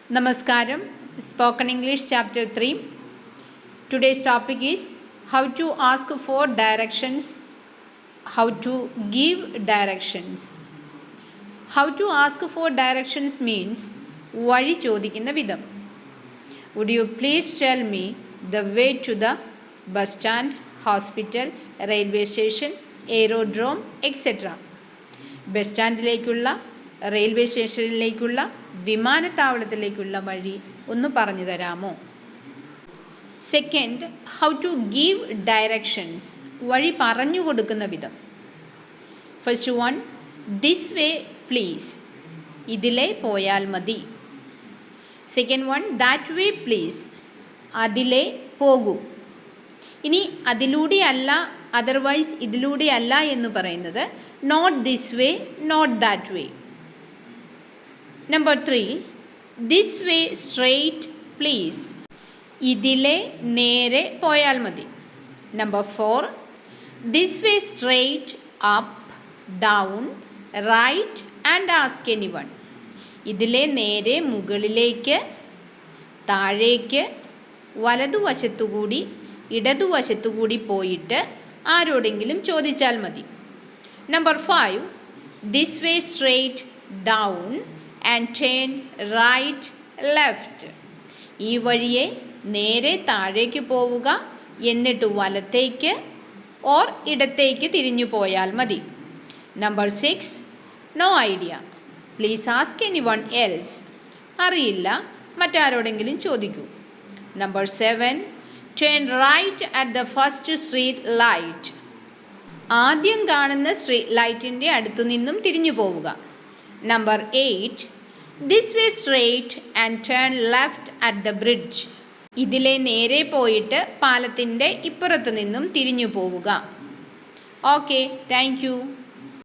Namaskaram, Spoken English Chapter 3. Today's topic is how to ask for directions, how to give directions. How to ask for directions means വഴി ചോദിക്കുന്ന വിധം. Would you please tell me the way to the bus stand, hospital, railway station, aerodrome, etc. Bus സ്റ്റാൻഡിലേക്കുള്ള, railway സ്റ്റേഷനിലേക്കുള്ള, വിമാനത്താവളത്തിലേക്കുള്ള വഴി ഒന്ന് പറഞ്ഞു തരാമോ? Second, how to give directions, വഴി പറഞ്ഞു കൊടുക്കുന്ന വിധം. First one, this way please, ഇതിലെ പോയാൽ മതി. Second one, that way please, അതിലെ പോകൂ. ഇനി അതിലൂടെ അല്ല, അതർവൈസ് ഇതിലൂടെ അല്ല എന്ന് പറയുന്നത് not this way, not that way. Number 3, this way straight please, ഇതിലെ നേരെ പോയാൽ മതി. Number 4, this way straight up, down, right and ask anyone, ഇതിലെ നേരെ മുകളിലേക്ക്, താഴേക്ക്, വലതുവശത്തുകൂടി, ഇടതുവശത്തുകൂടി പോയിട്ട് ആരോടെങ്കിലും ചോദിച്ചാൽ മതി. Number 5, this way straight down and turn right left, ഈ വഴിയെ നേരെ താഴേക്ക് പോവുക, എന്നിട്ട് വലത്തേക്ക് ഓർ ഇടത്തേക്ക് തിരിഞ്ഞു പോയാൽ മതി. Number 6, no idea, please ask anyone else, അറിയില്ല, മറ്റാരോടെങ്കിലും ചോദിക്കൂ. Number 7, turn right at the first street light, ആദ്യം കാണുന്ന സ്ട്രീറ്റ് ലൈറ്റിൻ്റെ അടുത്തു നിന്നും തിരിഞ്ഞു പോവുക. Number 8, this way straight and turn left at the bridge, ഇതിലെ നേരെ പോയിട്ട് പാലത്തിൻ്റെ ഇപ്പുറത്തു നിന്നും തിരിഞ്ഞു പോവുക. Okay, thank U.